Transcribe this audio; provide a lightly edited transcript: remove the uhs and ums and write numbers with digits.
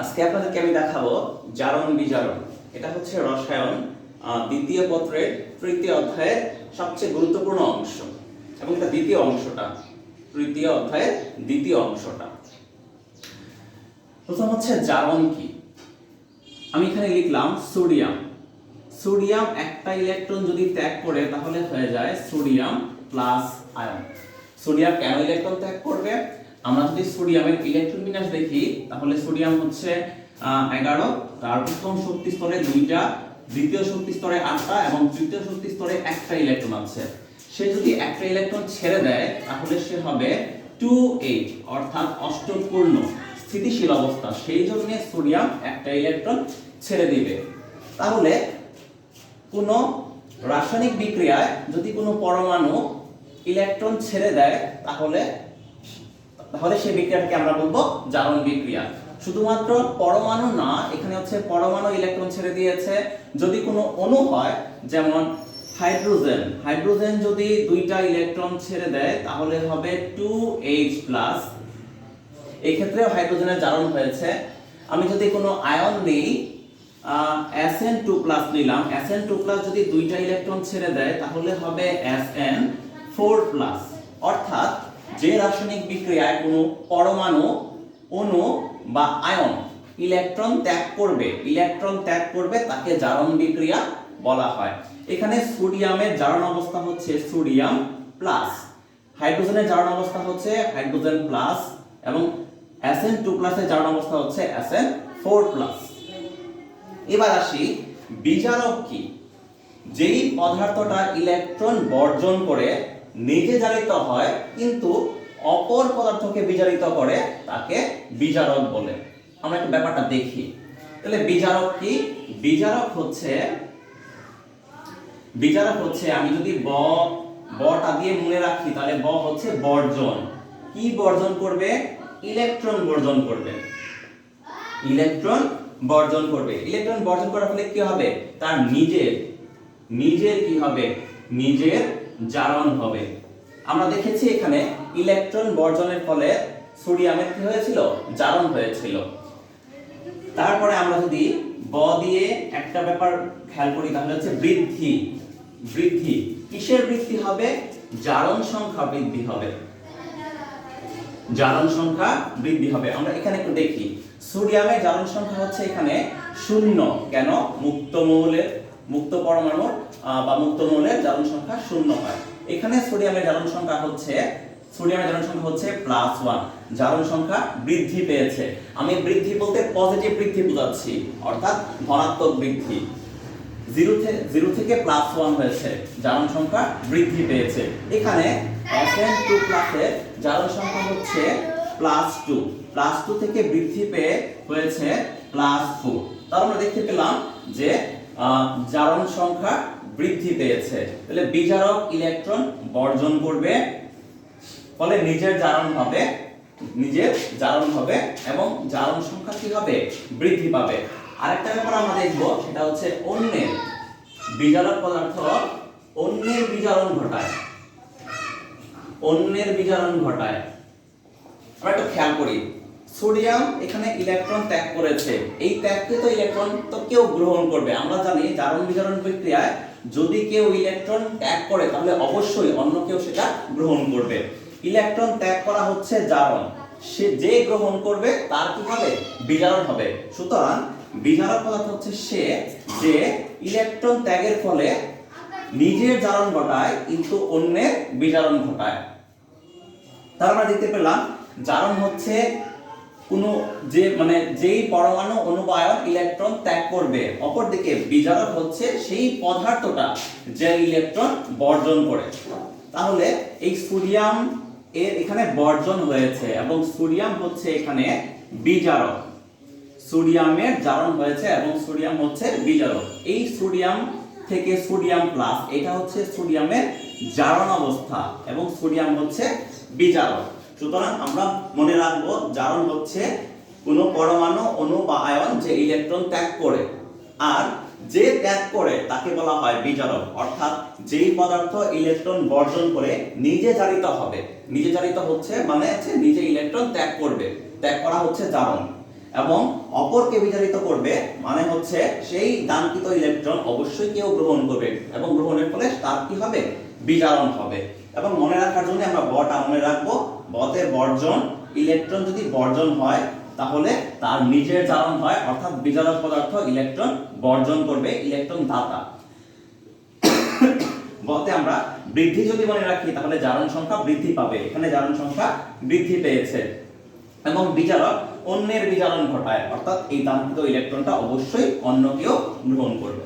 আজকে আপনাদেরকে আমি দেখাবো জারণ বিজারণ। এটা হচ্ছে রসায়ন দ্বিতীয় পত্রের তৃতীয় অধ্যায়ের সবচেয়ে গুরুত্বপূর্ণ অংশ এবং এটা দ্বিতীয় অংশটা, তৃতীয় অধ্যায়ের দ্বিতীয় অংশটা। প্রথম হচ্ছে জারণ কি। আমি এখানে লিখলাম সোডিয়াম। সোডিয়াম একটা ইলেকট্রন যদি ত্যাগ করে তাহলে হয়ে যায় সোডিয়াম প্লাস আয়ন। সোডিয়াম কেন ইলেকট্রন ত্যাগ করবে? আমরা যদি সোডিয়ামের ইলেকট্রন বিন্যাস দেখি তাহলে সোডিয়াম হচ্ছে 11, তার প্রথম শক্তি স্তরে 2টা, দ্বিতীয় শক্তি স্তরে 8টা এবং তৃতীয় শক্তি স্তরে একটা ইলেকট্রন আছে। সে যদি একটা ইলেকট্রন ছেড়ে দেয় তাহলে সে হবে 2H, অর্থাৎ অষ্টপূর্ণ স্থিতিশীল অবস্থা। সেই জন্য সোডিয়াম একটা ইলেকট্রন ছেড়ে দিবে। তাহলে কোনো রাসায়নিক বিক্রিয়ায় যদি কোনো পরমাণু ইলেকট্রন ছেড়ে দেয় তাহলে সেই বিক্রিয়াটাকে আমরা বলবো জারণ বিক্রিয়া। শুধুমাত্র পরমাণু না, এখানে হচ্ছে পরমাণু ইলেকট্রন ছেড়ে দিয়েছে। যদি কোনো অণু হয়, যেমন হাইড্রোজেন যদি 2টা ইলেকট্রন ছেড়ে দেয় তাহলে হবে 2H+। এই ক্ষেত্রেও হাইড্রোজেনের জারণ হয়েছে। আমি যদি কোনো আয়ন নেই, Sn2+ নিলাম, Sn2+ যদি 2টা ইলেকট্রন ছেড়ে দেয় তাহলে হবে Sn4+। অর্থাৎ যে রাসায়নিক বিক্রিয়ায় কোনো পরমাণু, অণু বা আয়ন ইলেকট্রন ত্যাগ করবে তাকে জারণ বিক্রিয়া বলা হয়। এখানে সোডিয়ামের জারণ অবস্থা হচ্ছে সোডিয়াম প্লাস, হাইড্রোজেনের জারণ অবস্থা হচ্ছে হাইড্রোজেন প্লাস এবং Sn2+ এর জারণ অবস্থা হচ্ছে Sn4+। এবার আসি বিজারক কি। যেই পদার্থটা ইলেকট্রন বর্জন করে নিজে জারিত হয় কিন্তু অপর পদার্থকে বিজারিত করে তাকে বিজারক বলে। আমরা একটু ব্যাপারটা দেখি। তাহলে বিজারক কি? বিজারক হচ্ছে আমি যদি বটা দিয়ে মনে রাখি তাহলে ব হচ্ছে বর্জন। কি বর্জন করবে? ইলেকট্রন বর্জন করবে। ইলেকট্রন বর্জন করার ফলে কি হবে? তার নিজের কি হবে? নিজের জারণ হবে। আমরা দেখেছি এখানে ইলেকট্রন বর্জনের ফলে সোডিয়ামের কি হয়েছিল? জারণ হয়েছিল। তারপরে আমরা যদি ব দিয়ে একটা ব্যাপার খেয়াল করি তাহলে হচ্ছে বৃদ্ধি। কিসের বৃদ্ধি হবে? জারণ সংখ্যা বৃদ্ধি হবে। আমরা এখানে একটু দেখি, সোডিয়ামের জারণ সংখ্যা হচ্ছে এখানে 0। কেন? মুক্ত পরমাণুর বা মুক্ত মৌলের জারণ সংখ্যা 0 হয়। এখানে সোডিয়ামের জারণ সংখ্যা হচ্ছে +1, জারণ সংখ্যা বৃদ্ধি পেয়েছে। আমি বৃদ্ধি বলতে পজিটিভ বৃদ্ধি বোঝাচ্ছি, অর্থাৎ ধনাত্মক বৃদ্ধি। 0 থেকে +1 হয়েছে, জারণ সংখ্যা বৃদ্ধি পেয়েছে। এখানে Sn2+ এর জারণ সংখ্যা হচ্ছে +2 থেকে বৃদ্ধি পেয়ে হয়েছে +4। তাহলে আমরা দেখতে পেলাম যে জারণ সংখ্যা বৃদ্ধি পেয়েছে। তাহলে বিজারক ইলেকট্রন বর্জন করবে, ফলে নিজের জারণ হবে এবং জারণ সংখ্যা কি হবে? বৃদ্ধি পাবে। আরেকটা ব্যাপার আমরা দেখব, সেটা হচ্ছে অন্যের বিজারক পদার্থ অন্যের বিজারণ ঘটায়। আমরা একটু খেয়াল করি, সোডিয়াম এখানে ইলেকট্রন ত্যাগ করেছে। এই ত্যাগকৃত ইলেকট্রন তো কেউ গ্রহণ করবে। আমরা জানি জারণ বিজারণ প্রক্রিয়ায় যদি কেউ ইলেকট্রন ত্যাগ করে তাহলে অবশ্যই অন্য কেউ সেটা গ্রহণ করবে। ইলেকট্রন ত্যাগ করা হচ্ছে জারণ। সে যে গ্রহণ করবে তার কি হবে? বিজারণ হবে। সুতরাং বিজারক পদার্থ হচ্ছে সে যে ইলেকট্রন ত্যাগের ফলে নিজের জারণ ঘটায় কিন্তু অন্যের বিজারণ ঘটায়। তার আমরা দেখতে পেলাম জারণ হচ্ছে যেই পরমাণু, অণু বা আয়ন ইলেকট্রন ত্যাগ করবে। অপরদিকে বিজারক হচ্ছে সেই পদার্থটা যে ইলেকট্রন বর্জন করে। তাহলে এই সোডিয়াম এর এখানে বর্জন হয়েছে এবং সোডিয়াম হচ্ছে এখানে বিজারক। সোডিয়ামের জারণ হয়েছে এবং সোডিয়াম হচ্ছে বিজারক। এই সোডিয়াম থেকে সোডিয়াম প্লাস, এটা হচ্ছে সোডিয়ামের জারণ অবস্থা এবং সোডিয়াম হচ্ছে বিজারক। সুতরাং আমরা মনে রাখবো জারণ হচ্ছে কোনো পরমাণু, অণু বা আয়ন যে ইলেকট্রন ত্যাগ করে, আর যে ত্যাগ করে তাকে বলা হয় বিজারক। অর্থাৎ যেই পদার্থ ইলেকট্রন বর্জন করে নিজে জারিত হবে, নিজে জারিত হচ্ছে মানে হচ্ছে নিজে ইলেকট্রন ত্যাগ করা হচ্ছে জারণ। এবং অপরকে বিজারিত করবে মানে হচ্ছে সেই দানকৃত ইলেকট্রন অবশ্যই কেউ গ্রহণ করবে এবং গ্রহণের ফলে তার কি হবে, বিজারণ হবে। এবং মনে রাখার জন্য আমরা বটা মনে রাখবো, বতে বর্জন, ইলেকট্রন যদি বর্জন হয় তাহলে তার নিজের জারণ হয়, অর্থাৎ বিজারক পদার্থ ইলেকট্রন বর্জন করবে, ইলেকট্রন দাতা। বলতে আমরা বৃদ্ধি যদি মনে রাখি তাহলে জারণ সংখ্যা বৃদ্ধি পাবে, এখানে জারণ সংখ্যা বৃদ্ধি পেয়েছে। এবং বিজারক অন্যের বিজারণ ঘটায়, অর্থাৎ এই দানকৃত ইলেকট্রনটা অবশ্যই অন্য কেউ গ্রহণ করবে।